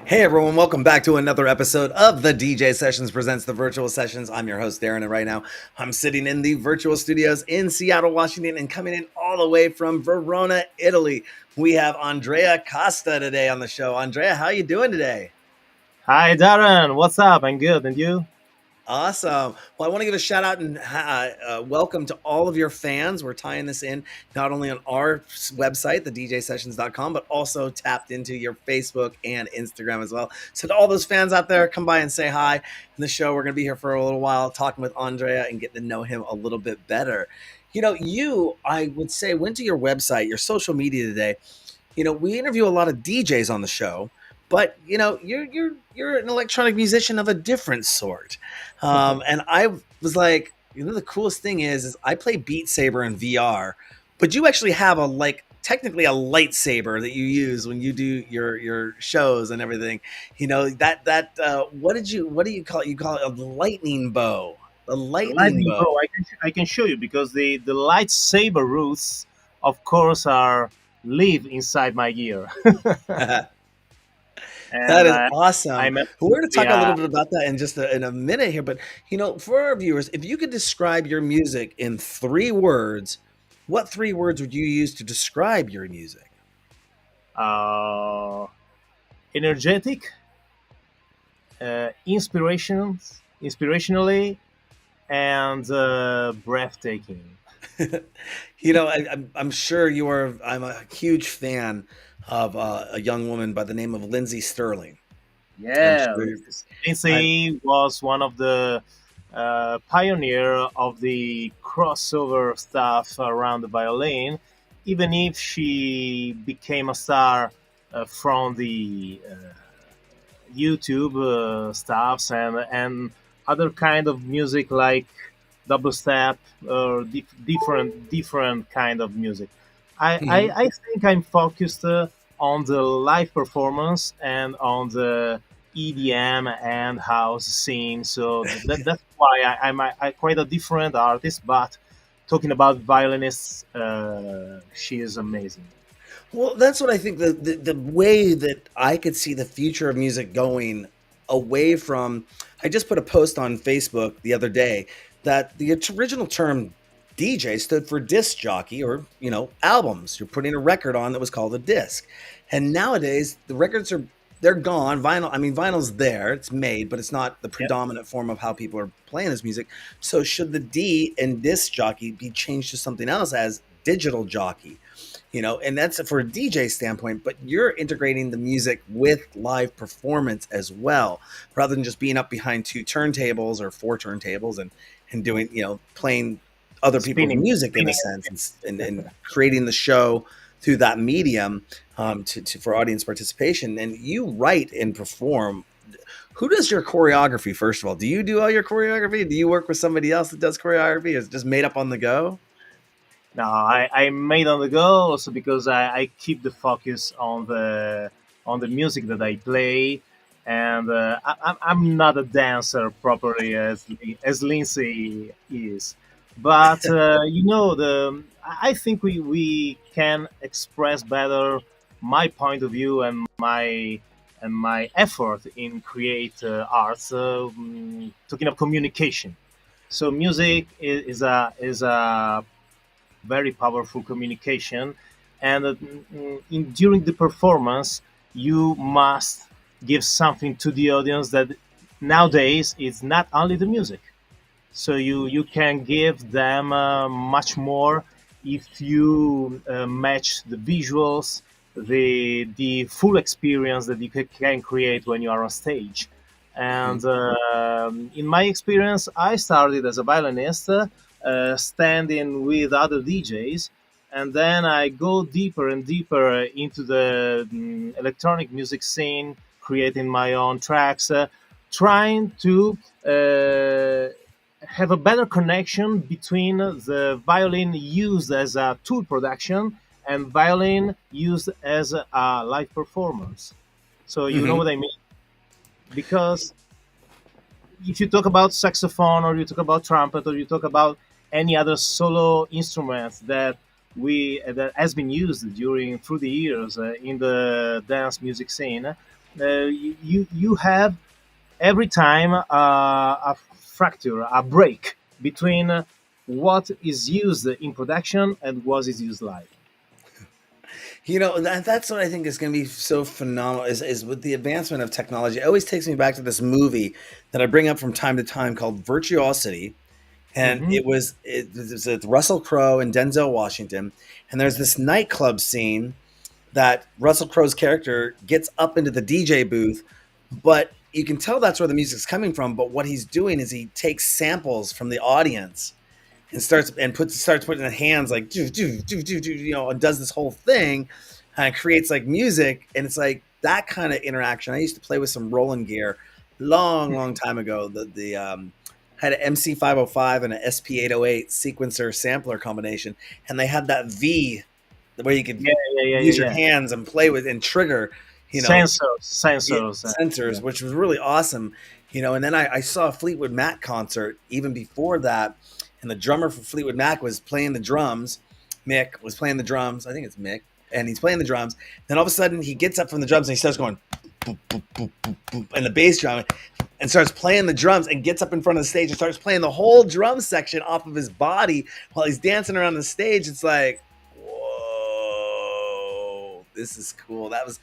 Hey everyone, welcome back to another episode of the DJ Sessions Presents the Virtual Sessions. I'm your host Darren, and right now I'm sitting in the virtual studios in Seattle, Washington, and coming in all the way from Verona, Italy. We have Andrea Casta today on the show. Andrea, how you doing today? Hi, Darren. What's up? I'm good. And you? Awesome. Well, I want to give a shout out and welcome to all of your fans. We're tying this in not only on our website, thedjsessions.com, but also tapped into your Facebook and Instagram as well. So, to all those fans out there, come by and say hi. In the show, we're going to be here for a little while talking with Andrea and getting to know him a little bit better. I would say, went to your website, your social media today. We interview a lot of DJs on the show, but you're an electronic musician of a different sort. And I was like, the coolest thing is I play Beat Saber in VR, but you actually have technically a lightsaber that you use when you do your shows and everything. What do you call it? You call it a lightning bow. A The lightning lightning bow. bow. I can show you because the lightsaber roots, of course, are live inside my gear, That and is awesome. I'm We're going to talk a yeah. little bit about that in just in a minute here, but for our viewers, if you could describe your music in 3 words, what 3 words would you use to describe your music? uh, Energetic, inspirationally, and breathtaking. I'm sure you are. I'm a huge fan of a young woman by the name of Lindsay Sterling. I'm Yeah, sure. I'm Lindsay was one of the pioneer of the crossover stuff around the violin, even if she became a star from the YouTube stuffs and other kind of music like dubstep or different kind of music. I think I'm focused on the live performance and on the EDM and house scene. So that's why I quite a different artist, but talking about violinists, she is amazing. Well, that's what I think the way that I could see the future of music going away from. I just put a post on Facebook the other day that the original term DJ stood for disc jockey, or albums. You're putting a record on that was called a disc. And nowadays the records are, they're gone. Vinyl, I mean, vinyl's there, it's made, but it's not the Yeah. predominant form of how people are playing this music. So should the D in disc jockey be changed to something else as digital jockey? And that's for a DJ standpoint, but you're integrating the music with live performance as well, rather than just being up behind 2 turntables or 4 turntables and doing, playing other people's Spinning, music in a spinning. sense, and creating the show through that medium, for audience participation. And you write and perform. Who does your choreography, first of all? Do you do all your choreography? Do you work with somebody else that does choreography? Is it just made up on the go? No, I made on the go also because I keep the focus on the music that I play, and I'm not a dancer properly as Lindsay is, but I think we can express better my point of view and my effort in create art. Talking of communication, so music is a very powerful communication, and during the performance you must give something to the audience that nowadays it's not only the music, so you can give them much more if you match the visuals, the full experience that you can create when you are on stage. And in my experience, I started as a violinist, standing with other DJs, and then I go deeper and deeper into the electronic music scene, creating my own tracks, trying to have a better connection between the violin used as a tool production and violin used as a live performance. So you know Hmm. what I mean? Because if you talk about saxophone or you talk about trumpet or you talk about any other solo instruments that has been used during through the years in the dance music scene, you have every time a fracture, a break between what is used in production and what is used live. That's what I think is going to be so phenomenal is with the advancement of technology. It always takes me back to this movie that I bring up from time to time called Virtuosity. And Hmm. it's with Russell Crowe and Denzel Washington. And there's this nightclub scene that Russell Crowe's character gets up into the DJ booth, but you can tell that's where the music's coming from. But what he's doing is he takes samples from the audience and starts putting in hands like do, and does this whole thing and creates like music. And it's like that kind of interaction. I used to play with some Roland gear long time ago. The had an MC505 and an SP808 sequencer sampler combination, and they had that V where you could Yeah, yeah, yeah, yeah, use your yeah. hands and play with and trigger, you know, Sensors, yeah, sensors. Yeah. sensors, which was really awesome. And then I saw a Fleetwood Mac concert even before that, and the drummer for Fleetwood Mac was playing the drums. Mick was playing the drums. I think it's Mick, and he's playing the drums. Then all of a sudden, he gets up from the drums and he starts going boop, boop, boop, boop, boop, and the bass drum, and starts playing the drums and gets up in front of the stage and starts playing the whole drum section off of his body while he's dancing around the stage. It's like, whoa, this is cool. That was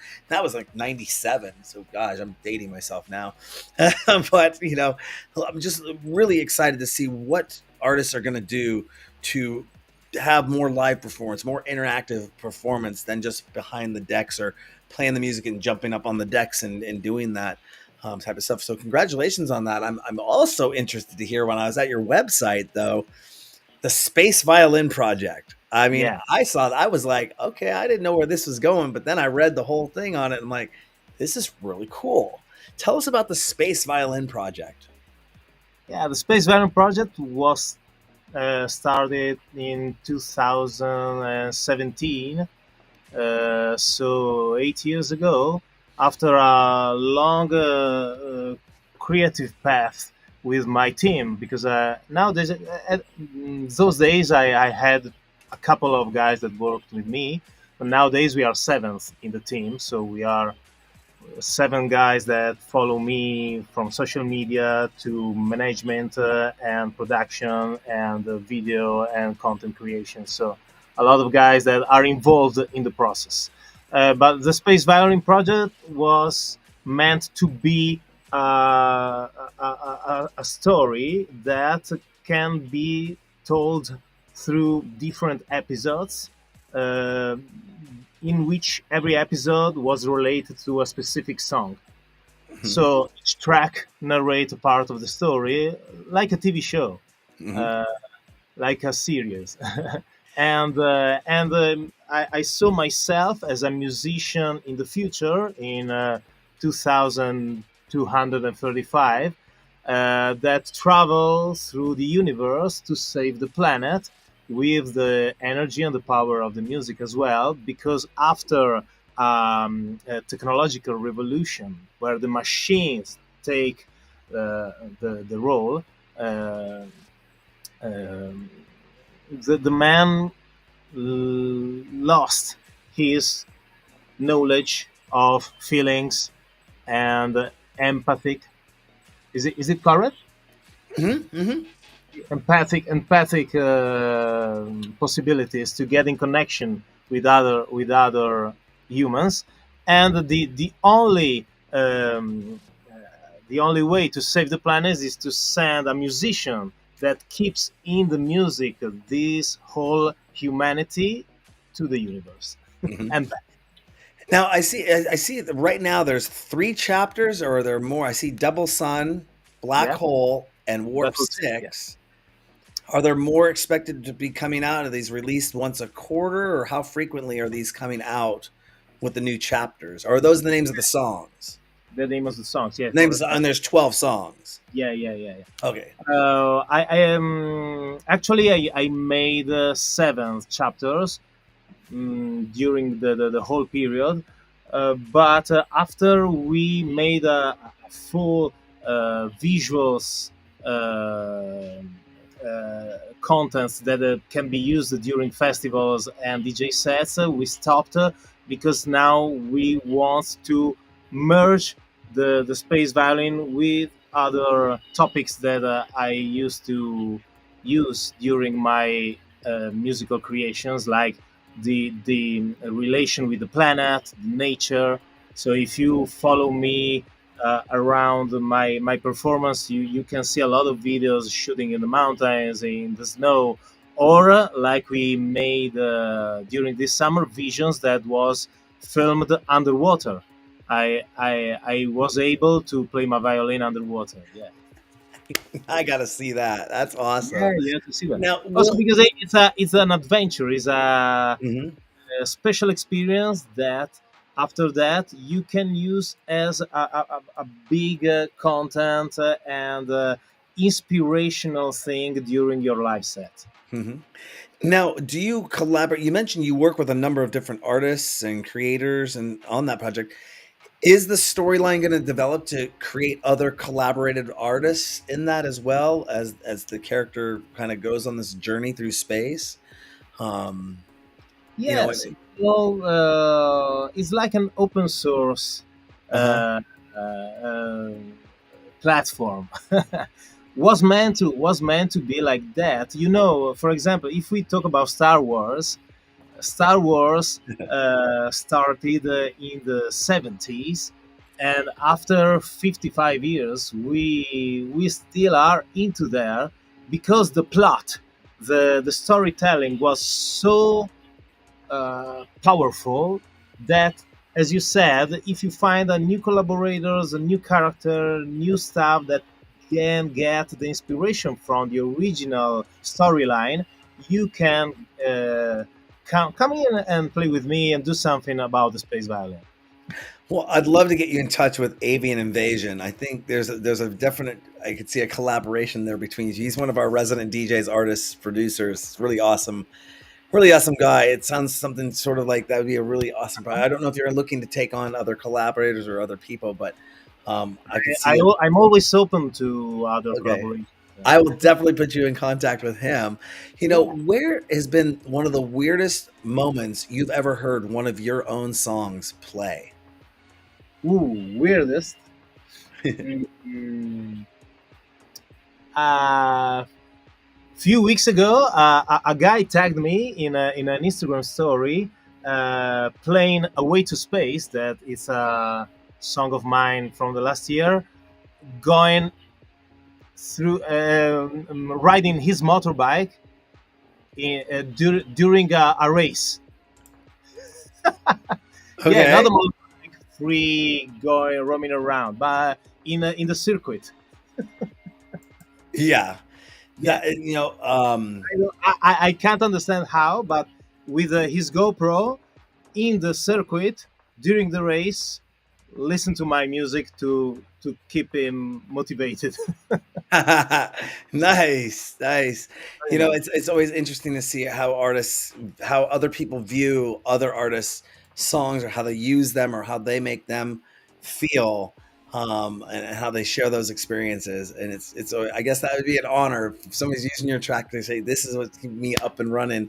like 97. So gosh, I'm dating myself now. But I'm just really excited to see what artists are going to do to have more live performance, more interactive performance than just behind the decks or playing the music and jumping up on the decks and doing that type of stuff. So congratulations on that. I'm also interested to hear when I was at your website though, the Space Violin Project. I mean, Yeah. I saw that. I was like, okay, I didn't know where this was going, but then I read the whole thing on it. And I'm like, this is really cool. Tell us about the Space Violin Project. Yeah, the Space Violin project was started in 2017, so 8 years ago, after a long creative path with my team. Because nowadays, those days, I had a couple of guys that worked with me, but nowadays we are seventh in the team, so we are seven guys that follow me from social media to management and production and video and content creation. So a lot of guys that are involved in the process. But the Space Violin project was meant to be a story that can be told through different episodes, uh, in which every episode was related to a specific song. So each track narrates a part of the story, like a TV show, Mm-hmm. uh, like a series. I saw myself as a musician in the future in 2235 that travel through the universe to save the planet with the energy and the power of the music as well. Because after a technological revolution where the machines take the role, uh, um, the man lost his knowledge of feelings and empathic. Is it correct? Mm-hmm. Mm-hmm. Empathic possibilities to get in connection with other humans, and the only way to save the planet is to send a musician that keeps in the music this whole humanity to the universe Mm-hmm. and back. Now I see that right now there's 3 chapters, or are there more? I see Double Sun, Black Yeah, Hole, and that Warp was it. Yeah. 6. Are there more expected to be coming out? Are these released once a quarter, or how frequently are these coming out with the new chapters? Or are those the names of the songs? The name of the songs. Yeah, Names, correct. and there's 12 songs. Yeah, yeah, yeah, yeah. Okay. I am actually I made 7 chapters during the whole period, but after we made a full visuals contents that can be used during festivals and DJ sets, we stopped because now we want to merge the space violin with other topics that I used to use during my musical creations, like the relation with the planet, nature. So if you follow me around my performance, you can see a lot of videos shooting in the mountains, in the snow, or like we made during this summer, visions that was filmed underwater. I was able to play my violin underwater. Yeah. I gotta see that. That's Yeah, awesome. you have to see that. Now, Also will because it's an adventure, it's Mhm. a special experience that after that you can use as a big content and inspirational thing during your live set. Mhm. Now, do you collaborate? You mentioned you work with a number of different artists and creators and on that project. Is the storyline gonna develop to create other collaborated artists in that as well as the character kinda goes on this journey through space? Um, you know, Yes, well, it's like an open source uh-huh. uh, uh, platform. Was meant to be like that. You know, for example, if we talk about Star Wars, Star Wars started in the 70s, and after 55 years, we still are into there because the plot, the storytelling was so powerful that, as you said, if you find a new collaborators, a new character, new stuff that can get the inspiration from the original storyline, you can come in and play with me and do something about the space violin. Well, I'd love to get you in touch with Avian Invasion. I think there's a definite I could see a collaboration there between you. He's one of our resident DJs, artists, producers. Really awesome guy. It sounds something sort of like that would be a really awesome project. I don't know if you're looking to take on other collaborators or other people, but I could see it. I'm always open to other Okay. collaborations. I will definitely put you in contact with him. Yeah. Where has been one of the weirdest moments you've ever heard one of your own songs play? Ooh, weirdest. Mm, uh, few weeks ago, a guy tagged me in an Instagram story playing "Away to Space." That is a song of mine from the last year. Going through riding his motorbike during a race. Yeah, not Okay. a motorbike, free going roaming around, but in the circuit. Yeah. Yeah, I can't understand how, but with his GoPro in the circuit during the race, listen to my music to keep him motivated. Nice, nice. Very nice. It's always interesting to see how other people view other artists' songs or how they use them or how they make them feel, and how they share those experiences. And I guess that would be an honor if somebody's using your track to say, "This is what's keeping me up and running,"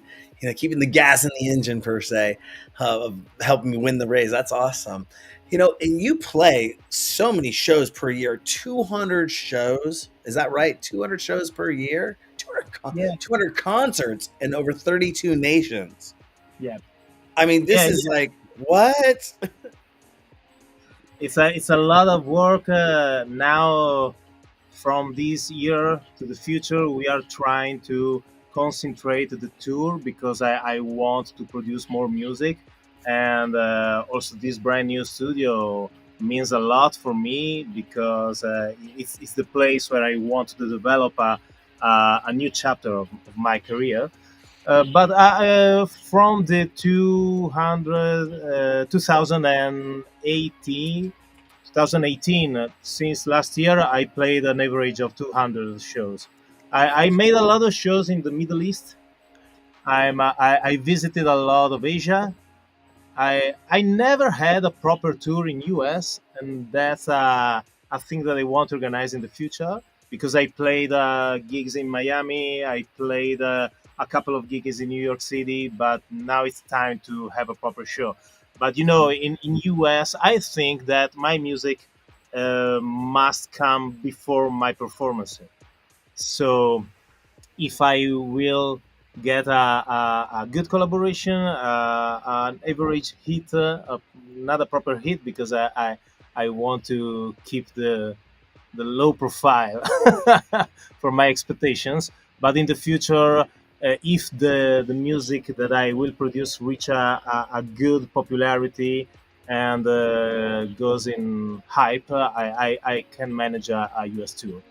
keeping the gas in the engine per se, of helping me win the race. That's awesome. And you play so many shows per year, 200 shows. Is that right? 200 shows per year? 200, Yeah, 200 concerts in over 32 nations. yeah, I mean, this yeah, is yeah. like, what? It's a lot of work now. From this year to the future, we are trying to concentrate the tour because I want to produce more music, and also this brand new studio means a lot for me because it's the place where I want to develop a new chapter of my career. But from the 2018, since last year, I played an average of 200 shows. I made a lot of shows in the Middle East. I visited a lot of Asia. I never had a proper tour in US, and that's a thing that I want to organize in the future because I played gigs in Miami. I played a couple of gigs in New York City, but now it's time to have a proper show. But in US, I think that my music must come before my performance. So if I will get a good collaboration, an average hit, not a proper hit, because I want to keep the low profile for my expectations. But in the future, if the music that I will produce reach a good popularity and goes in hype, I can manage a US tour.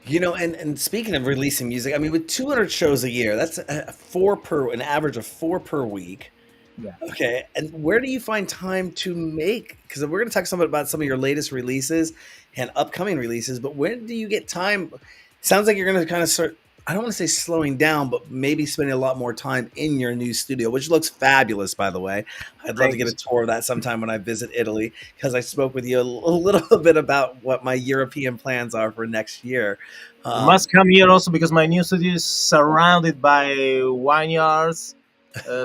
And speaking of releasing music, I mean, with 200 shows a year, that's an average of four per week. Yeah. Okay, and where do you find time to make? Because we're going to talk some about some of your latest releases and upcoming releases, but when do you get time? Sounds like you're going to kind of start. I don't want to say slowing down, but maybe spending a lot more time in your new studio, which looks fabulous, by the way. I'd love to Thank you. get a tour of that sometime when I visit Italy, because I spoke with you a little bit about what my European plans are for next year. You Um, must come here also because my new studio is surrounded by vineyards,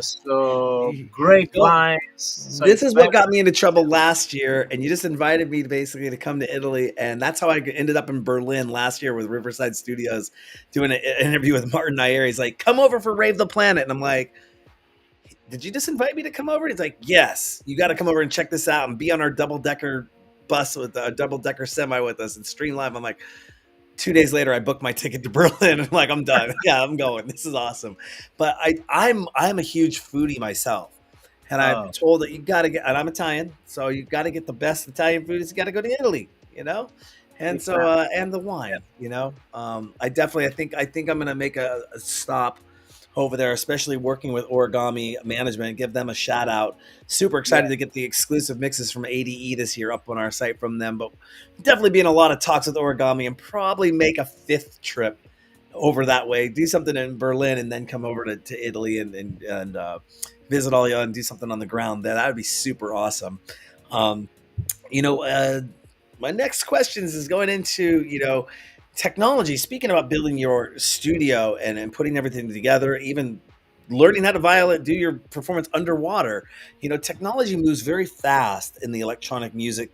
so don't grapevines. So This it's is what got me into trouble last year, and you just invited me to basically to come to Italy, and that's how I ended up in Berlin last year with Riverside Studios, doing an interview with Martin Nair. He's like, "Come over for Rave the Planet," and I'm like, "Did you just invite me to come over?" He's like, "Yes, you got to come over and check this out and be on our double decker bus with a double decker semi with us and stream live." I'm like, 2 days later, I booked my ticket to Berlin. I'm like, I'm done. Yeah, I'm going. This is awesome. But I'm a huge foodie myself, and I've uh, been told that you got to get. And I'm Italian, so you got to get the best Italian food. Is you got to go to Italy, and so exactly. and the Yeah, wine. I think I'm gonna make a stop over there, especially working with Origami Management. Give them a shout out. Super yeah, excited to get the exclusive mixes from ADE this year up on our site from them. But definitely be in a lot of talks with Origami and probably make a fifth trip over that way. Do something in Berlin and then come over to Italy and visit all you and do something on the ground. That would be super awesome. Um, you know, uh, my next questions is going into technology. Speaking about building your studio and putting everything together, even learning how to do your performance underwater. Technology moves very fast in the electronic music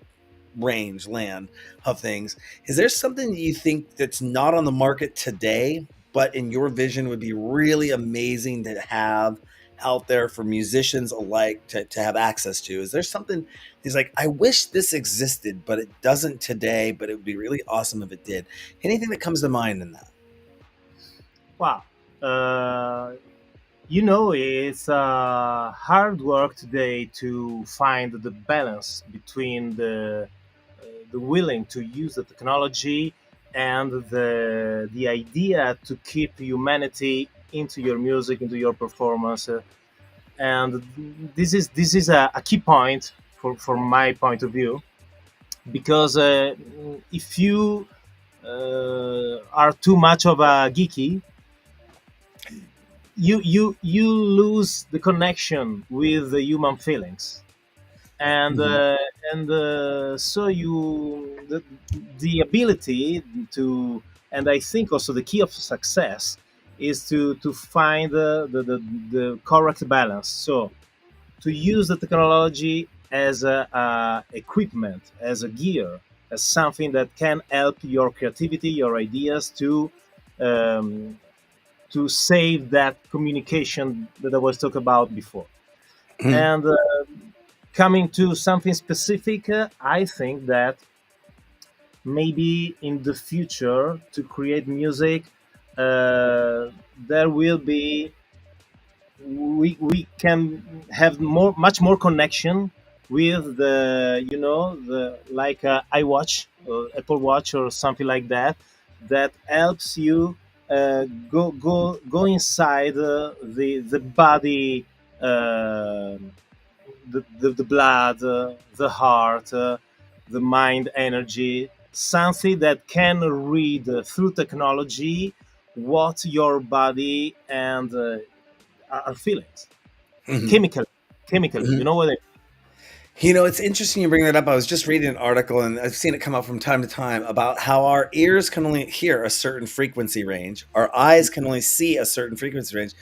range land of things. Is there something you think that's not on the market today, but in your vision would be really amazing to have out there for musicians alike to have access to? Is there something he's like, I wish this existed, but it doesn't today, but it would be really awesome if it did? Anything that comes to mind in that? wow. Uh, it's hard work today to find the balance between the willing to use the technology and the idea to keep humanity into your music, into your performance. And this is a key point from my point of view, because if you are too much of a geeky, you lose the connection with the human feelings, and Mhm. so the ability to, and I think also the key of success is to find the correct balance. So to use the technology as a equipment, as a gear, as something that can help your creativity, your ideas um, to save that communication that I was talking about before. And coming to something specific, I think that maybe in the future to create music, there will be we can have much more connection with the like iWatch or Apple Watch or something like that, that helps you go inside the body, uh, the blood, the heart, the mind energy, something that can read through technology what your body and are feelings Mhm. chemically. Chemically, you Mhm. know what I It's interesting you bring that up. I was just reading an article, and I've seen it come up from time to time about how our ears can only hear a certain frequency range, our eyes can only see a certain frequency range,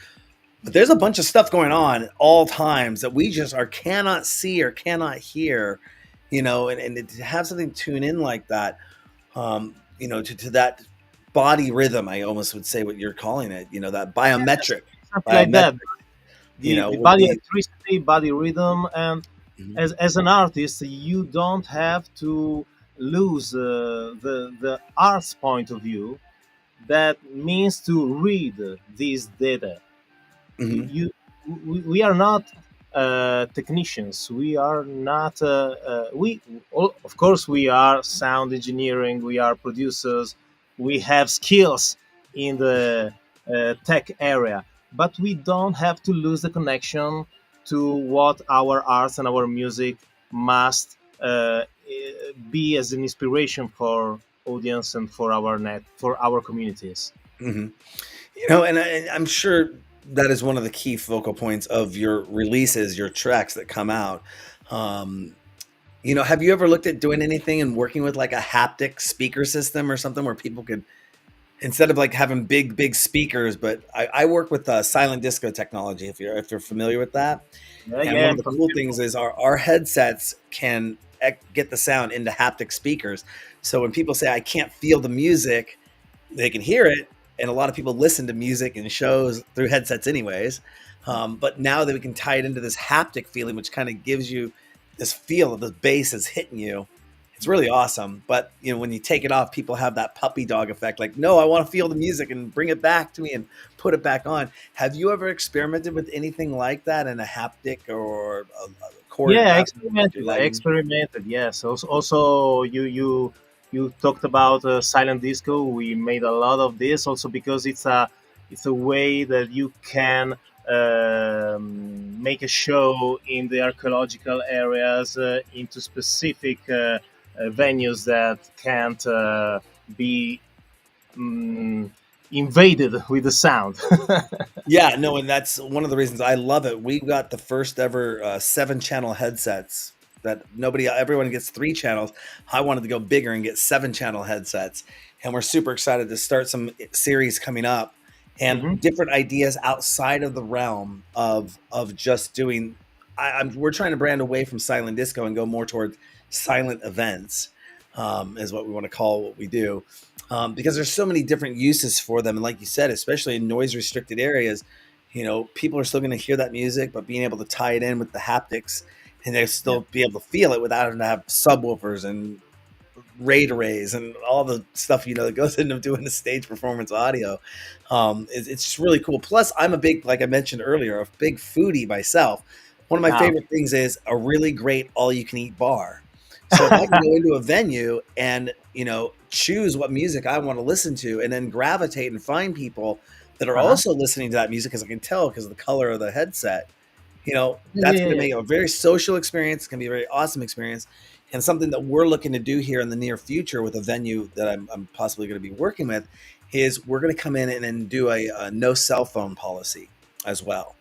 But there's a bunch of stuff going on at all times that we just are cannot see or cannot hear, and to have something tune in like that, to that body rhythm, I almost would say what you're calling it, that Yes, something like biometric, that. The would body be. electricity, body rhythm, and Mhm, as an artist, you don't have to lose the art's point of view. That means to read these data. mhm, You, we are not technicians. We are not. Of course, we are sound engineering. We are producers. We have skills in the tech area, but we don't have to lose the connection to what our arts and our music must be as an inspiration for audience and for our communities. mhm. I'm sure that is one of the key focal points of your releases, your tracks that come out. Um, have you ever looked at doing anything and working with like a haptic speaker system or something where people could, instead of like having big speakers, but I work with silent disco technology, if you're familiar with that. Yeah, And yeah, one of I'm the cool things is our headsets can get the sound into haptic speakers. So when people say I can't feel the music, they can hear it, and a lot of people listen to music and shows through headsets anyways. But now that we can tie it into this haptic feeling, which kind of gives you this feel of the bass is hitting you, it's really awesome. But when you take it off, people have that puppy dog effect, like, no, I want to feel the music and bring it back to me and put it back on. Have you ever experimented with anything like that in a haptic or a Yeah, I choreograph with your experimented. I lighting? experimented. Yes. Also, you talked about silent disco. We made a lot of this also because it's a way that you can make a show in the archaeological areas into specific venues that can't be um, invaded with the sound. Yeah, no, and that's one of the reasons I love it. We got the first ever 7 channel headsets that everyone gets 3 channels. I wanted to go bigger and get 7 channel headsets. And we're super excited to start some series coming up and Hmm. different ideas outside of the realm of just doing. We're trying to brand away from silent disco and go more towards silent events, is what we want to call what we do, because there's so many different uses for them. And like you said, especially in noise restricted areas, people are still going to hear that music, but being able to tie it in with the haptics and they Yeah. still be able to feel it without having to have subwoofers and RAID arrays and all the stuff that goes into doing the stage performance audio. It's just really cool. Plus, I'm a big, like I mentioned earlier, a big foodie myself. One of my Ah, favorite things is a really great all you can eat bar. So if I can go into a venue and choose what music I want to listen to, and then gravitate and find people that are uh-huh. also listening to that music, because I can tell because of the color of the headset, Yeah, that's yeah, going to yeah. make it a very social experience. It's going to be a very awesome experience, and something that we're looking to do here in the near future with a venue that I'm possibly going to be working with is we're going to come in and do a no cell phone policy as well,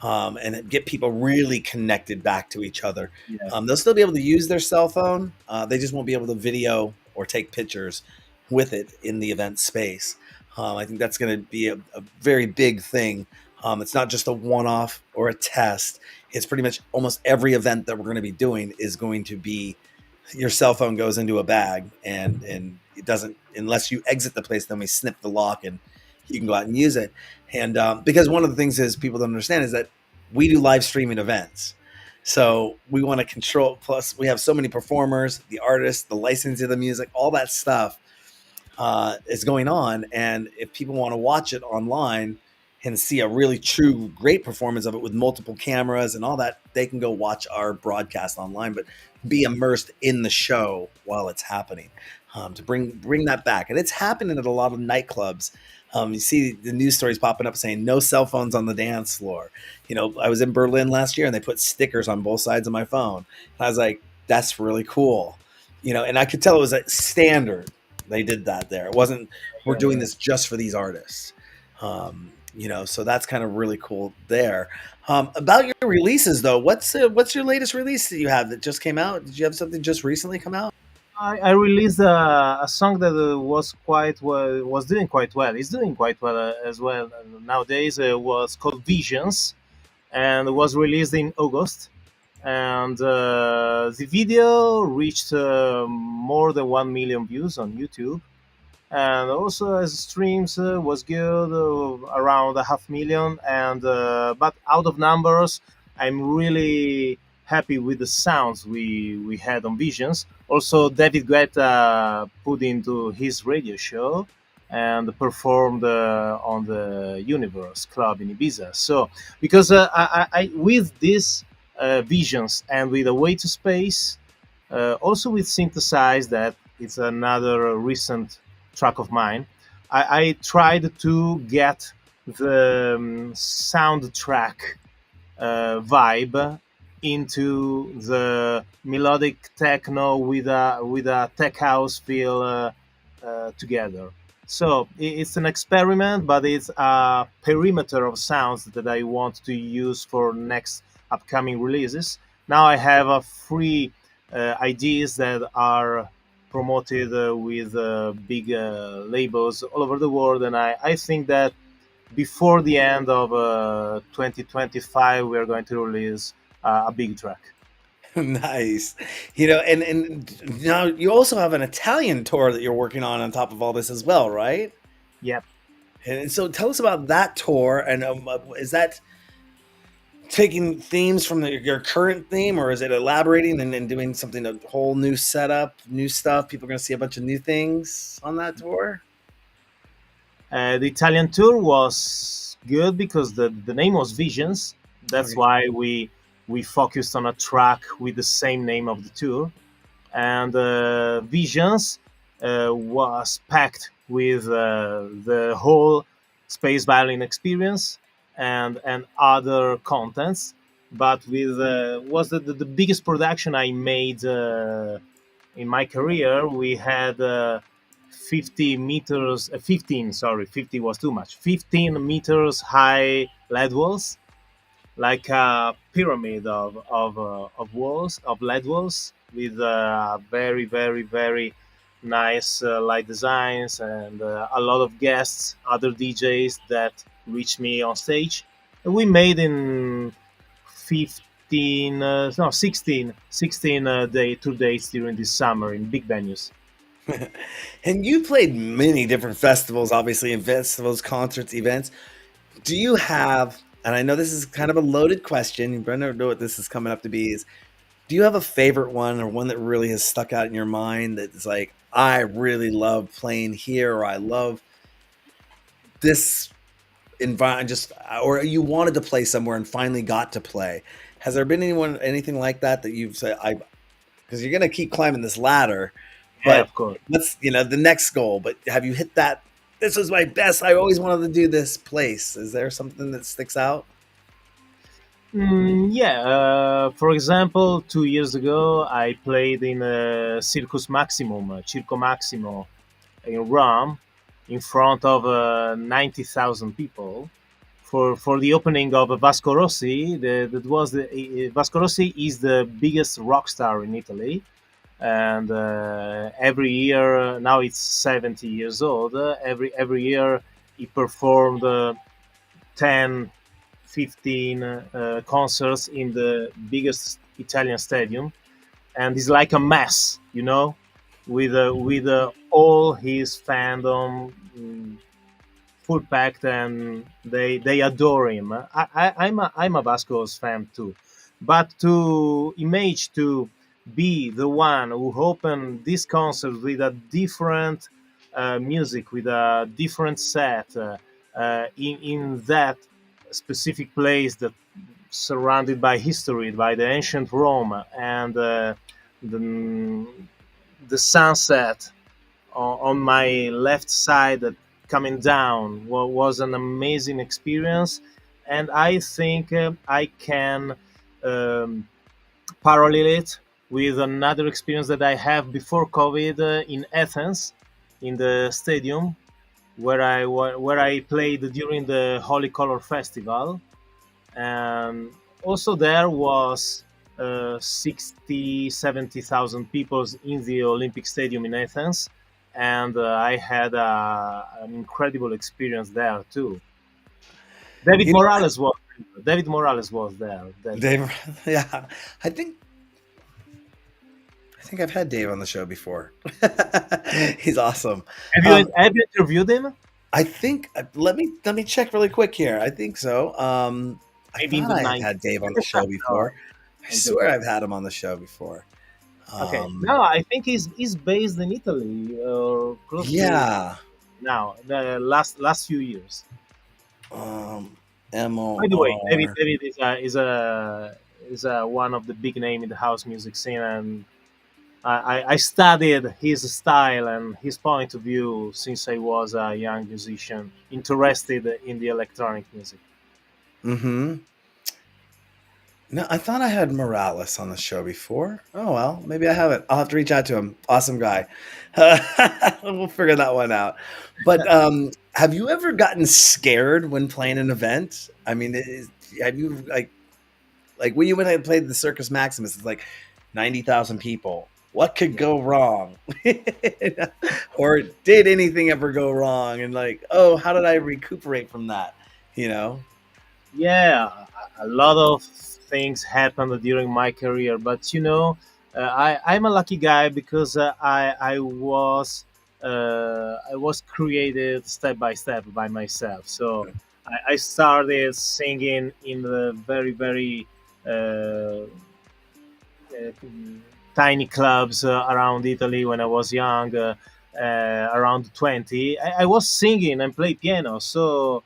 and get people really connected back to each other. Yeah. They'll still be able to use their cell phone. They just won't be able to video or take pictures with it in the event space. I think that's going to be a very big thing. It's not just a one-off or a test. It's pretty much almost every event that we're going to be doing is going to be your cell phone goes into a bag, and it doesn't, unless you exit the place, then we snip the lock and you can go out and use it. And because one of the things is people don't understand is that we do live streaming events, so we want to control. Plus, we have so many performers, the artists, the licensing of the music, all that stuff is going on. And if people want to watch it online and see a really true great performance of it with multiple cameras and all that, they can go watch our broadcast online, but be immersed in the show while it's happening, to bring that back. And it's happening at a lot of nightclubs. You see the news stories popping up saying no cell phones on the dance floor. I was in Berlin last year and they put stickers on both sides of my phone. And I was like, that's really cool. And I could tell it was a standard. They did that there. It wasn't, we're Yeah, doing yeah. this just for these artists. So that's kind of really cool there. About your releases though, what's your latest release that you have that just came out? Did you have something just recently come out? I released a song that was doing quite well. It's doing quite well as well nowadays. Was called Visions, and was released in August. And the video reached more than 1 million views on YouTube, and also as streams was good, around a half million. And but out of numbers, I'm really happy with the sounds we had on Visions. Also, David Guetta put into his radio show and performed on the Universe Club in Ibiza. So because with these Visions and with A Way to Space, also with Synthesize, that it's another recent track of mine. I tried to get the soundtrack vibe into the melodic techno with a tech house feel together. So it's an experiment, but it's a perimeter of sounds that I want to use for next upcoming releases. Now I have a free ideas that are promoted with big labels all over the world, and I think that before the end of 2025 we are going to release a big track. Nice. And now you also have an Italian tour that you're working on top of all this as well, right? Yeah. And so tell us about that tour. And is that taking themes from your current theme, or is it elaborating and doing something, a whole new setup, new stuff? People are going to see a bunch of new things on that tour. The Italian tour was good because the name was Visions. That's Okay. why we focused on a track with the same name of the tour. And Visions was packed with the whole space violin experience and other contents. But with was the biggest production I made in my career. We had 50 meters, 15, sorry, 50 was too much, 15 meters high LED walls, like a pyramid of walls, of LED walls, with very, very, very nice light designs, and a lot of guests, other DJs that reached me on stage. We made in 15, no, 16 day, 2 days during this summer in big venues. And you played many different festivals, obviously, in festivals, concerts, events. Do you have, and I know this is kind of a loaded question, you better know what this is coming up to be, is do you have a favorite one or one that really has stuck out in your mind that's like, I really love playing here, or I love this environment, just, or you wanted to play somewhere and finally got to play? Has there been anything like that that you've said, I, because you're going to keep climbing this ladder, Yeah, but of course. what's, the next goal? But have you hit that? This was my best. I always wanted to do this place. Is there something that sticks out? Yeah, for example, 2 years ago, I played in Circus Maximum, Circo Maximo in Rome, in front of 90,000 people for the opening of Vasco Rossi. That was Vasco Rossi is the biggest rock star in Italy, and every year now it's 70 years old. Every year he performed 10 15 concerts in the biggest Italian stadium, and it's like a mass, with all his fandom, full packed, and they adore him. I'm a Vasco's fan too, but to image to be the one who opened this concert with a different music, with a different set, in that specific place that surrounded by history, by the ancient Rome, and the, the sunset on my left side that coming down was an amazing experience. And I think I can um, parallel it with another experience that I have before COVID in Athens, in the stadium where I played during the Holy Color Festival. And also there was 60, 70,000 people in the Olympic Stadium in Athens, and I had an incredible experience there too. David You know, Morales was David Morales was there that day. Dave, yeah, I think I think I've had Dave on the show before. He's awesome. Have you interviewed him? I think let me check really quick here. I think so. I Maybe in thought the I had 90s. had Dave on the show No, before. I I'm swear joking. I've had him on the show before. Okay, Um, no, I think he's based in Italy or close to yeah. now. The last few years. Um, By the way, MOR. David is one of the big name in the house music scene, and I studied his style and his point of view since I was a young musician interested in the electronic music. Mm-hmm. No, I thought I had Morales on the show before. Oh well, maybe I haven't. I'll have to reach out to him. Awesome guy. We'll figure that one out. But have you ever gotten scared when playing an event? I mean, have you like when you went and played the Circus Maximus? It's like 90,000 people. What could Yeah, go wrong? Or did anything ever go wrong? And like, oh, how did I recuperate from that? You know? yeah, a lot of things happened during my career, but I'm a lucky guy because I was created step by step by myself. So I started singing in the very uh, uh, tiny clubs around Italy when I was young, around 20. I was singing and play piano, so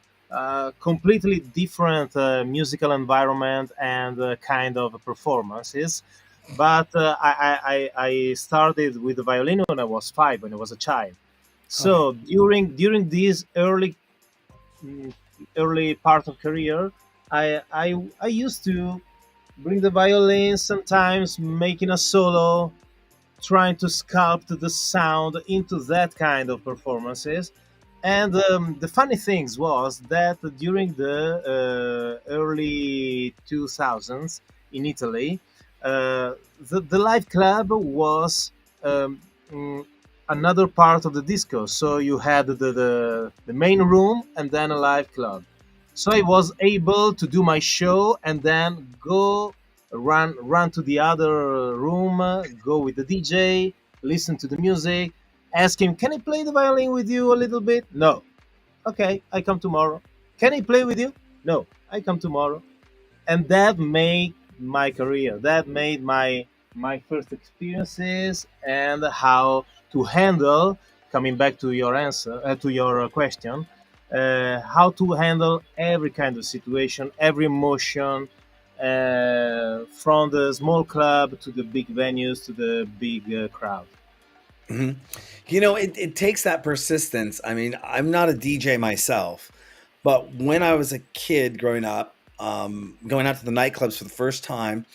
completely different musical environment and kind of performances. But I started with the violin when I was 5, when I was a child. Okay. So during this mm, early part of career, I used to bring the violin sometimes, making a solo, trying to sculpt the sound into that kind of performances. And the funny things was that during the early 2000s in Italy, the live club was um, mm, another part of the disco. So you had the main room and then a live club. So I was able to do my show and then go run to the other room, go with the DJ, listen to the music, ask him, "Can I play the violin with you a little bit?" No. Okay, I come tomorrow. Can I play with you? No, I come tomorrow. And that made my career. That made my first experiences and how to handle. Coming back to your answer to your question, how to handle every kind of situation, every emotion, from the small club to the big venues to the big crowd. Mhm. You know, it takes that persistence. I mean, I'm not a DJ myself, but when I was a kid growing up, going out to the nightclubs for the first time,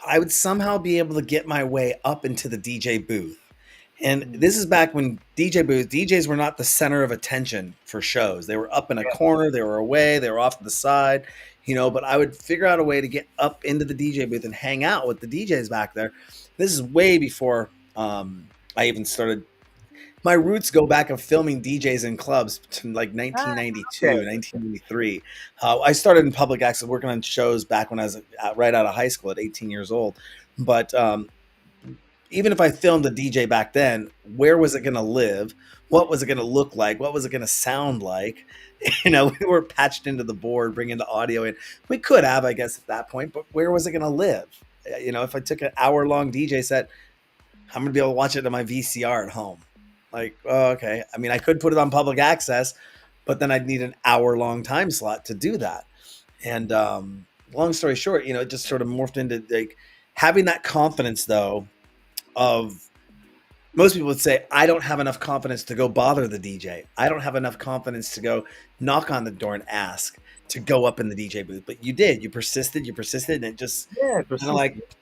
I would somehow be able to get my way up into the DJ booth. And Mm. this is back when DJs were not the center of attention for shows. They were up in a corner, they were away, they were off to the side, but I would figure out a way to get up into the DJ booth and hang out with the DJs back there. This is way before I even started. My roots go back of filming DJs in clubs to like Ah, 1992, okay. 1993. I started in public access working on shows back when I was right out of high school at 18 years old. But even if I filmed a DJ back then, where was it going to live? What was it going to look like? What was it going to sound like? We were patched into the board, bringing the audio in. We could have, I guess, at that point, but where was it going to live? If I took an hour-long DJ set, I'm going to be able to watch it on my VCR at home. Like, oh, okay. I mean, I could put it on public access, but then I'd need an hour-long time slot to do that. And long story short, it just sort of morphed into like having that confidence, though, of most people would say, I don't have enough confidence to go bother the DJ. I don't have enough confidence to go knock on the door and ask to go up in the DJ booth. But you did. You persisted, and it just Yeah, kind of like, persistent.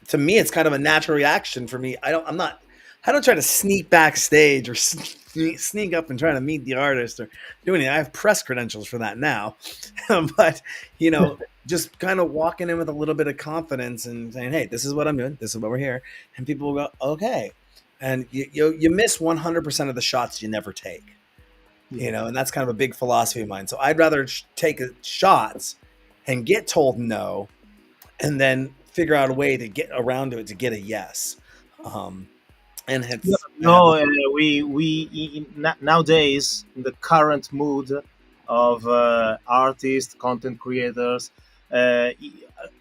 to me, it's kind of a natural reaction for me. I'm not. I don't try to sneak backstage or sneak up and try to meet the artist or do anything. I have press credentials for that now, but you know, just kind of walking in with a little bit of confidence and saying, "Hey, this is what I'm doing. This is what we're here," and people will go, "Okay," and you miss 100% of the shots you never take. Yeah. And that's kind of a big philosophy of mine. So I'd rather take shots and get told no, and then figure out a way to get around to it to get a yes. Um, and Yeah, it's I have no, nowadays in the current mood of artists, content creators,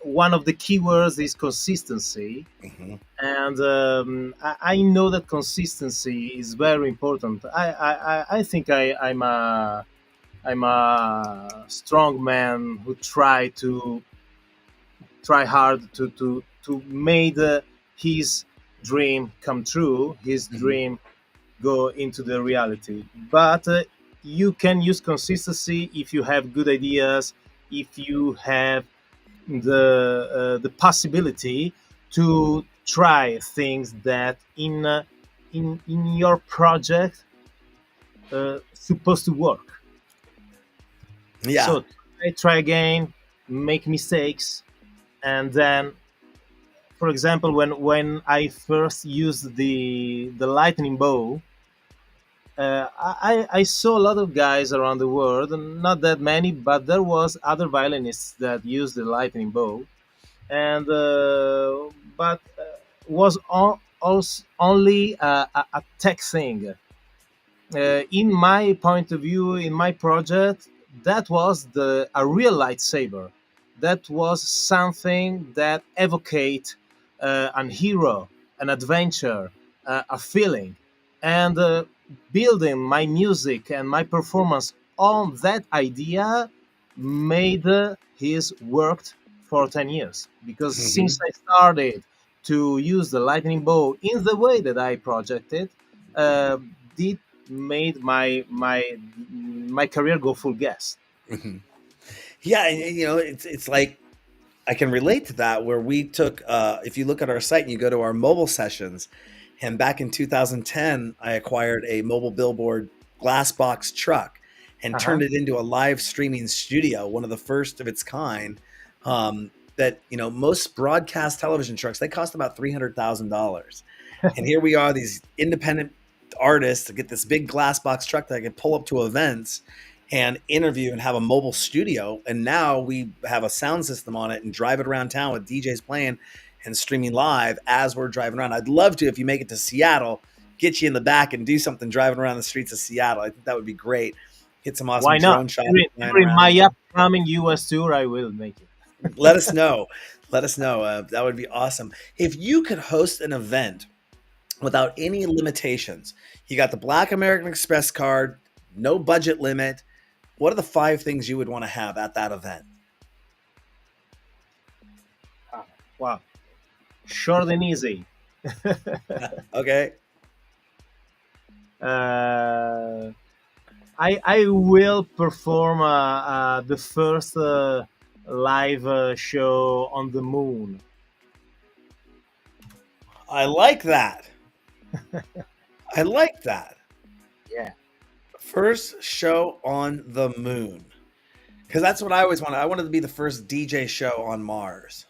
one of the keywords is consistency, mhm, and I know that consistency is very important. I think I'm a strong man who try hard to make his dream come true, his mhm, dream go into the reality. But you can use consistency if you have good ideas, if you have the possibility to try things that in your project supposed to work. yeah, So try again, make mistakes, and then, for example, when I first used the lightning bow, I saw a lot of guys around the world, not that many, but there was other violinists that used the lightning bow, and but was also only a tech thing. In my point of view, in my project, that was the a real lightsaber. That was something that evocate an hero, an adventure, a feeling, and building my music and my performance on that idea made his worked for 10 years, because since mhm. I started to use the lightning bow in the way that I projected, uh, did made my career go full gas. Mhm. Yeah, and it's like I can relate to that where we took if you look at our site and you go to our mobile sessions, and back in 2010 I acquired a mobile billboard glass box truck and Uh huh. turned it into a live streaming studio, one of the first of its kind. That most broadcast television trucks, they cost about $300,000, and here we are, these independent artists, to get this big glass box truck that I could pull up to events and interview and have a mobile studio. And now we have a sound system on it and drive it around town with DJs playing and streaming live as we're driving around. I'd love to, if you make it to Seattle, get you in the back and do something driving around the streets of Seattle. I think that would be great. Get some awesome Why not? drone shots flying During my around. upcoming US tour, I will make it. Let us know. Let us know. That would be awesome. If you could host an event without any limitations, you got the Black American Express card, no budget limit. What are the 5 things you would want to have at that event? Ah, wow, short and easy. Okay. uh, I will perform the first live show on the moon. I like that. I like that. Yeah. First show on the moon. Because that's what I always wanted. I wanted to be the first DJ show on Mars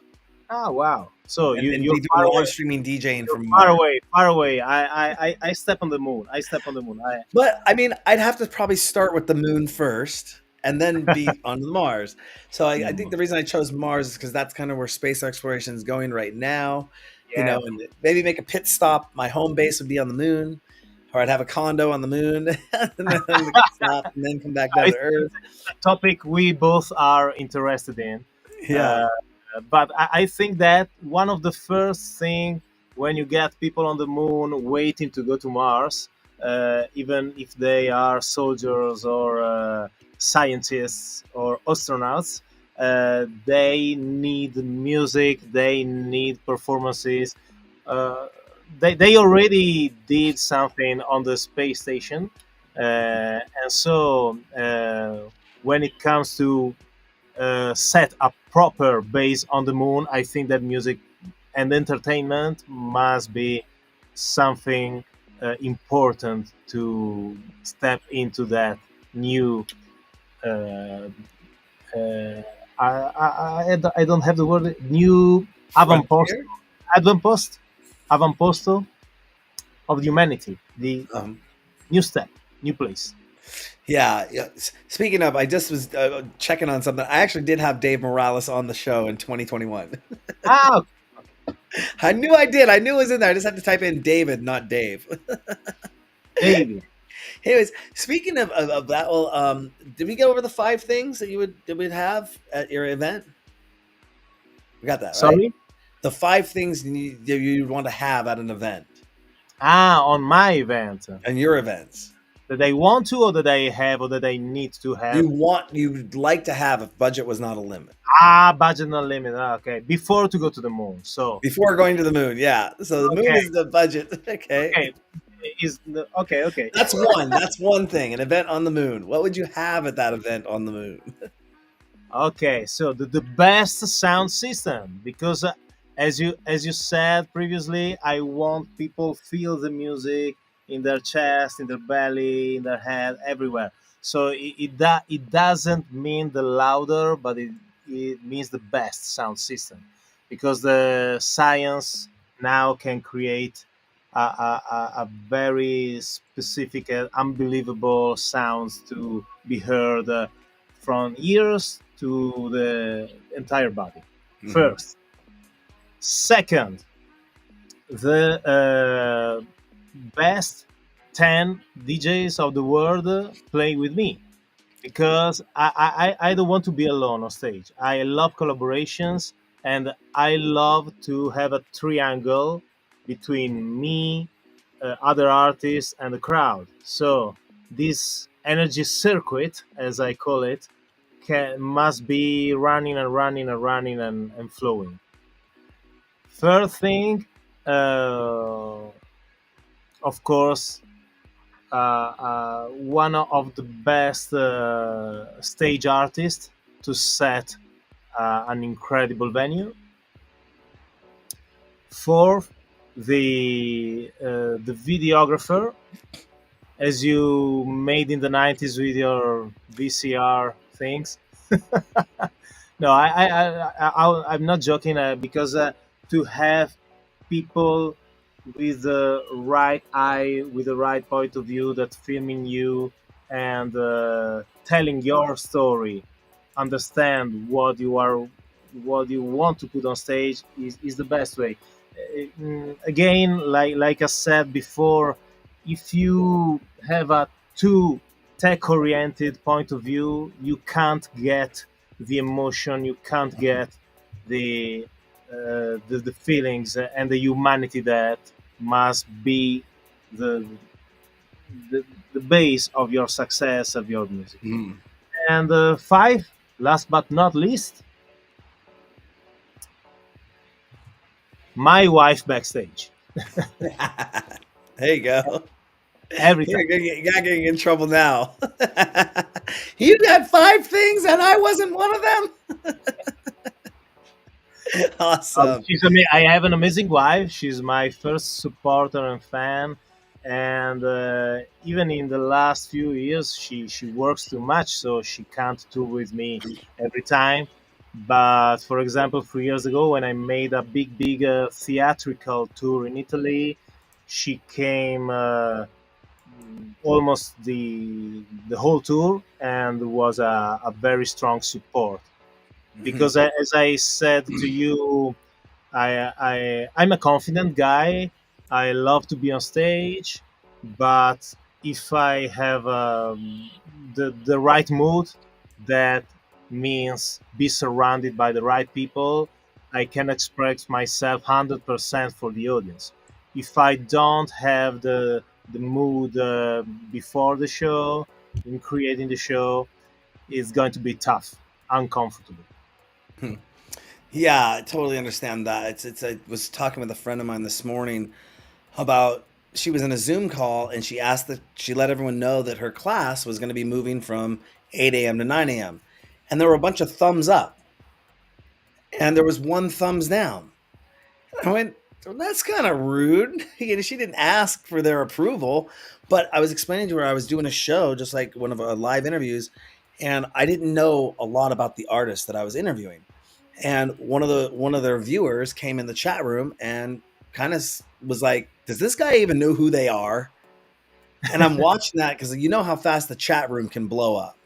Ah, wow. So and you're be far doing live away. streaming DJing You're from far Mars. away, far away. I step on the moon. I step on the moon. But I mean, I'd have to probably start with the moon first and then be on Mars. So I think Mm, the reason I chose Mars is because that's kind of where space exploration is going right now. yeah. And maybe make a pit stop. My home base would be on the moon, or I'd have a condo on the moon and then stop and then come back I down to think Earth. a topic we both are interested in. Yeah. Uh, but I think that one of the first thing when you get people on the moon waiting to go to Mars, even if they are soldiers or scientists or astronauts, they need music, they need performances. Uh, they already did something on the space station, and so when it comes to set a proper base on the moon, I think that music and entertainment must be something important to step into that new. Uh, uh, I don't have the word new avant-post Frontier. avant-post avant-posto of humanity. The Um, new step, new place. yeah, yeah. Speaking of, I just was checking on something. I actually did have Dave Morales on the show in 2021. Ah, I knew I did. I knew it was in there. I just had to type in David, not Dave. David. Anyways, speaking of that, well, did we go over the five things that you would have at your event? We got that right. Sorry. The five things that you'd want to have at an event Ah, on my event. and your events. That I want to, or that I have, or that I need to have. You'd like to have if budget was not a limit Ah, budget not limit. Ah, okay, before to go to the moon. So before going to the moon. Yeah, so the moon okay, is the budget. Okay, okay, okay, okay. that's one. That's one thing. An event on the moon. What would you have at that event on the moon? Okay, so the best sound system because as you said previously, I want people feel the music in their chest, in their belly, in their head, everywhere. So it doesn't mean the louder, but it means the best sound system because the science now can create a very specific and unbelievable sounds to be heard from ears to the entire body. Mhm. First, second, the best 10 DJs of the world play with me because I don't want to be alone on stage. I love collaborations and I love to have a triangle between me, other artists, and the crowd. So this energy circuit, as I call it, must be running and running and running and flowing. Third thing, uh, of course, one of the best stage artists to set an incredible venue. Fourth, the videographer, as you made in the 90s with your VCR things. No, I'm not joking because to have people with the right eye, with the right point of view, that filming you and telling your story, understand what you want to put on stage is the best way. Again, like I said before, if you have a too tech oriented point of view, you can't get the emotion, you can't get the feelings and the humanity that must be the, the the base of your success of your music. Mhm. And five, last but not least, my wife backstage There you go. every time. You're not getting in trouble now. You had five things and I wasn't one of them. Awesome. I have an amazing wife. She's my first supporter and fan. And even in the last few years, she works too much, so she can't tour with me every time. But for example, 3 years ago, when I made a big theatrical tour in Italy, she came almost the whole tour and was a very strong support. Mhm. Because as I said to you, I'm a confident guy. I love to be on stage, but if I have the right mood, that means be surrounded by the right people. I can express myself 100% for the audience. If I don't have the mood before the show, in creating the show, it's going to be tough, uncomfortable. Yeah, I totally understand that. It's I was talking with a friend of mine this morning about she was in a Zoom call and she let everyone know that her class was going to be moving from 8 a.m. to 9 a.m. And there were a bunch of thumbs up and there was one thumbs down. I went, Well, that's kind of rude. You know, she didn't ask for their approval, but I was explaining to her I was doing a show, just like one of our live interviews, and I didn't know a lot about the artist that I was interviewing. And one of their viewers came in the chat room and kind of was like, "Does this guy even know who they are?" And I'm watching that because you know how fast the chat room can blow up.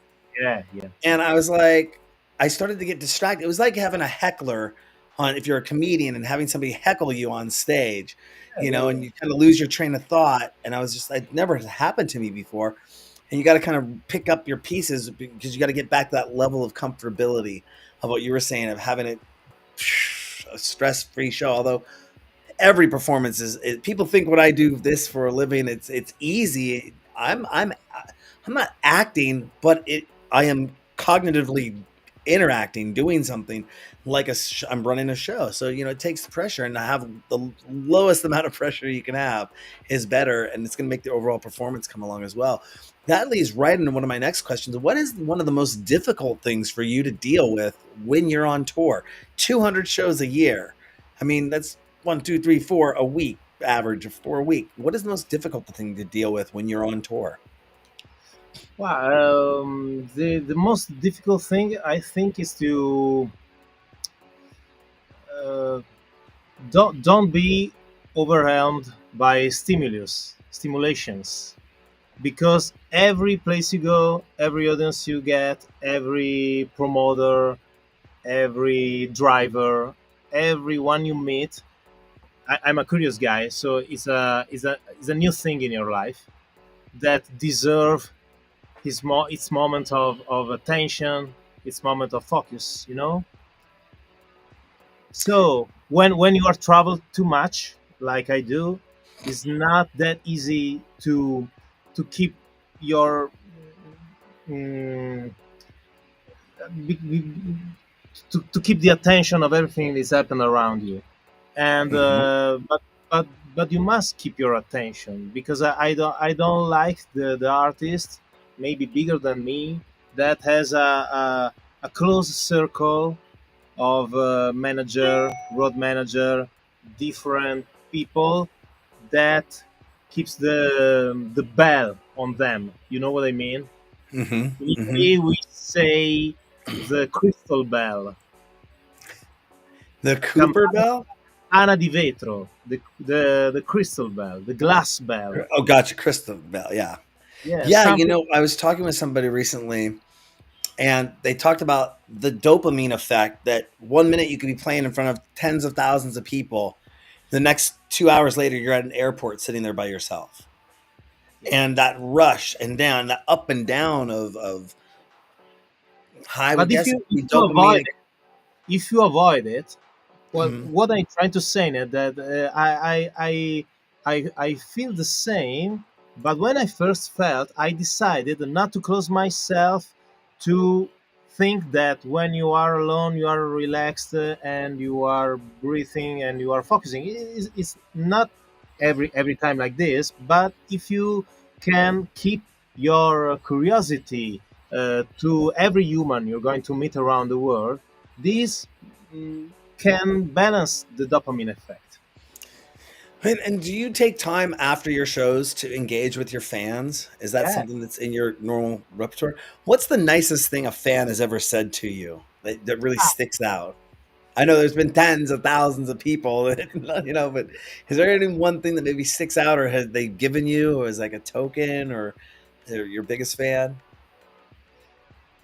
Yeah, yeah, And I was like, I started to get distracted. It was like having a heckler on, if you're a comedian and having somebody heckle you on stage, yeah, yeah, and yeah. you kind of lose your train of thought. And I was just, it never has happened to me before. And you got to kind of pick up your pieces because you got to get back to that level of comfortability of what you were saying of having it a stress free show. Although every performance people think what I do this for a living, it's easy. I'm not acting, but I am cognitively interacting, doing something like I'm running a show. So, it takes the pressure, and to have the lowest amount of pressure you can have is better. And it's going to make the overall performance come along as well. That leads right into one of my next questions. What is one of the most difficult things for you to deal with when you're on tour? 200 shows a year. I mean, that's one, two, three, four a week average of 4 a week. What is the most difficult thing to deal with when you're on tour? Wow, the most difficult thing I think is to uh, don't be overwhelmed by stimulations, because every place you go, every audience you get, every promoter, every driver, everyone you meet. I'm a curious guy, so it's a new thing in your life that deserve its moment of attention, its moment of focus. So when you are travel too much, like I do, it's not that easy to keep your mm, to keep the attention of everything that's happening around you. And Mhm. but you must keep your attention, because I don't like the artist, maybe bigger than me, that has a close circle of road manager, different people that keeps the bell on them. You know what I mean? Mhm. In Mhm. Italy, we say the crystal bell, The Cooper Bell? campana di vetro, the crystal bell, the glass bell. Oh, gotcha, Crystal Bell, yeah. Yeah, Yeah, something. I was talking with somebody recently, and they talked about the dopamine effect, that 1 minute you could be playing in front of tens of thousands of people, the next 2 hours later, you're at an airport sitting there by yourself. Yeah. And that rush and down, that up and down of I would But if guess you it'd if be you avoid dopamine. it, if you avoid it, well, Mhm. what I'm trying to say is that I feel the same, but when I first felt, I decided not to close myself to think that when you are alone, you are relaxed, and you are breathing and you are focusing. It's not every time like this, but if you can keep your curiosity to every human you're going to meet around the world, this mm, can balance the dopamine effect. And do you take time after your shows to engage with your fans? Is that Yeah. something that's in your normal repertoire? What's the nicest thing a fan has ever said to you that really sticks out? I know there's been tens of thousands of people, but is there any one thing that maybe sticks out, or has they given you, or is like a token, or they're your biggest fan?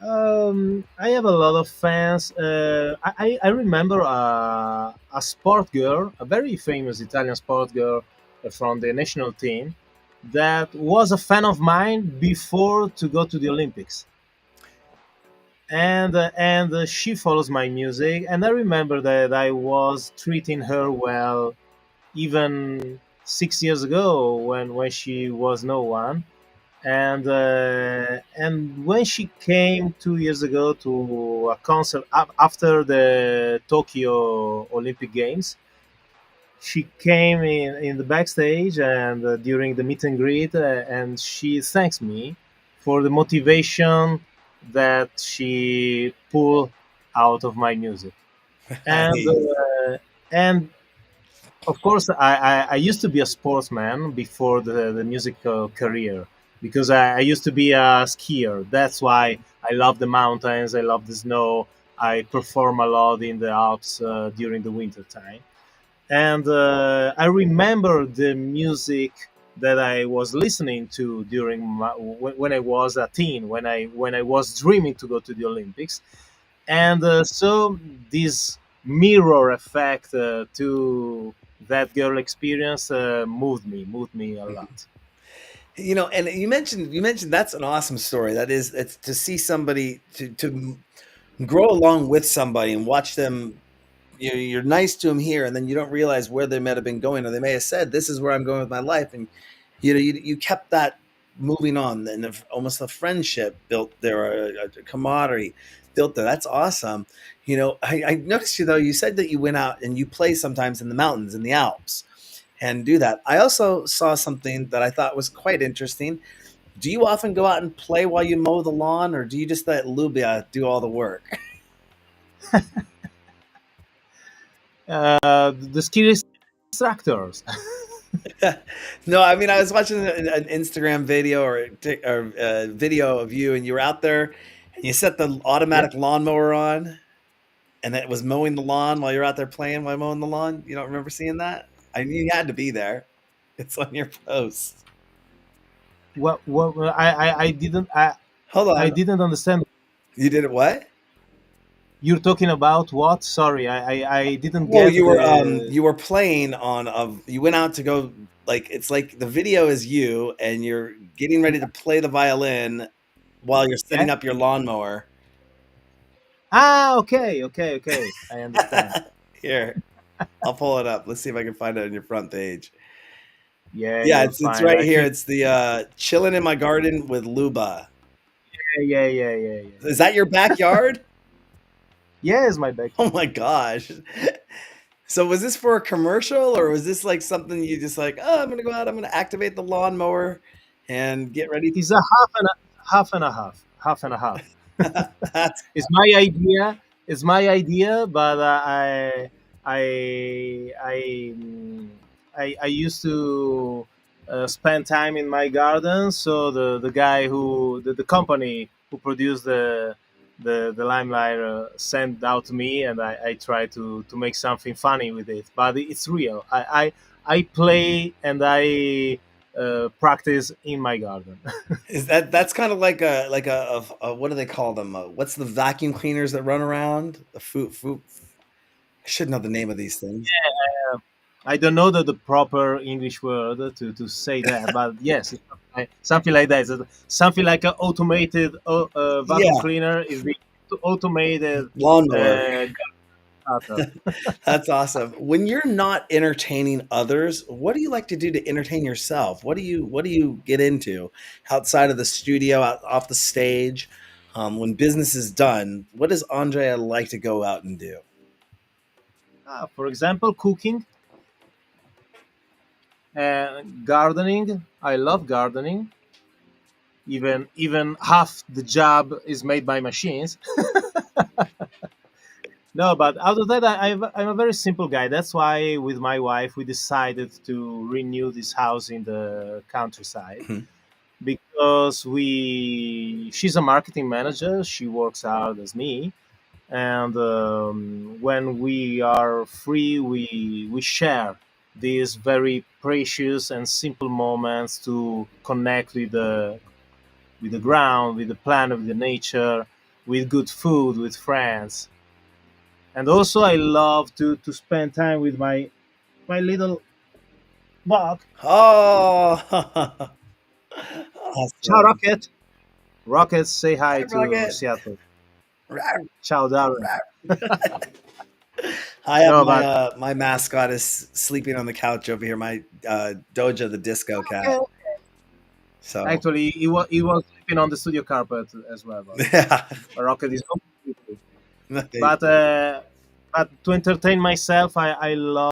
I have a lot of fans. I remember a sport girl, a very famous Italian sport girl from the national team, that was a fan of mine before to go to the Olympics, and she follows my music. And I remember that I was treating her well even 6 years ago when she was no one. And when she came 2 years ago to a concert after the Tokyo Olympic Games, she came in the backstage, and during the meet and greet, and she thanks me for the motivation that she pulled out of my music. And Nice. and of course, I used to be a sportsman before the musical career because I used to be a skier. That's why I love the mountains. I love the snow. I perform a lot in the Alps during the winter time. And I remember the music that I was listening to during when I was a teen, when I was dreaming to go to the Olympics, and so this mirror effect to that girl experience moved me a lot. And you mentioned that's an awesome story. That is, it's to see somebody to grow along with somebody and watch them. You're nice to them here, and then you don't realize where they might have been going, or they may have said, "This is where I'm going with my life," and you kept that moving on, and almost a friendship built there, a camaraderie built there. That's awesome. I noticed you though. You said that you went out and you play sometimes in the mountains in the Alps and do that. I also saw something that I thought was quite interesting. Do you often go out and play while you mow the lawn, or do you just let Lubia do all the work? The ski instructors. No, I mean I was watching an Instagram video or a video of you, and you were out there, and you set the Yeah. automatic lawnmower on, and it was mowing the lawn while you're out there playing while mowing the lawn. You don't remember seeing that? I knew you had to be there. It's on your post. I didn't Hold I on, didn't understand. you did it what? You're talking about what? Sorry, I didn't Oh, get you were the. you were playing on of you went out to go, like, it's like the video is you and you're getting ready to play the violin while you're Yeah. setting up your lawnmower. Ah, okay, okay, okay. I understand. Here, I'll pull it up. Let's see if I can find it on your front page. Yeah, Yeah, you're it's fine. right I here. think. It's the chilling in my garden with Luba. Yeah, yeah, yeah, yeah, yeah. Is that your backyard? Yeah, it's my Oh backyard. my gosh. So was this for a commercial, or was this like something you just like, oh, I'm gonna go out, I'm gonna activate the lawnmower and get ready It's a half and a half. that's It's my idea. It's my idea, but I, I, mm, I used to spend time in my garden. So the guy the company who produced the limelight sent out to me, and I try to make something funny with it. But it's real. I play and I practice in my garden. that's kind of like a what do they call them? What's the vacuum cleaners that run around? The food. I should know the name of these things. I don't know the proper English word to say that, but yes, it's something like that. It's something like an automated vacuum Yeah, cleaner is the automated lawnmower. uh, cutter. That's awesome. When you're not entertaining others, what do you like to do to entertain yourself? What do you get into outside of the studio, off the stage? When business is done, what does Andrea like to go out and do? For example, cooking, gardening. I love gardening. Even half the job is made by machines. No, but out of that, I'm a very simple guy. That's why, with my wife, we decided to renew this house in the countryside Mhm. because she's a marketing manager. She works hard as me, and when we are free, we share these very precious and simple moments to connect with the ground, with the planet, with the nature, with good food, with friends. And also, I love to spend time with my little dog. Oh, Ciao, awesome. Rocket. Rocket, say hi Hi, to Rocket. Seattle. Rawr, Ciao, Darren. rawr. I have No, my but my mascot is sleeping on the couch over here. My Doja, the disco cat. okay. So Actually, he was sleeping on the studio carpet as well. But yeah. Rocket is home. Okay. But to entertain myself, I love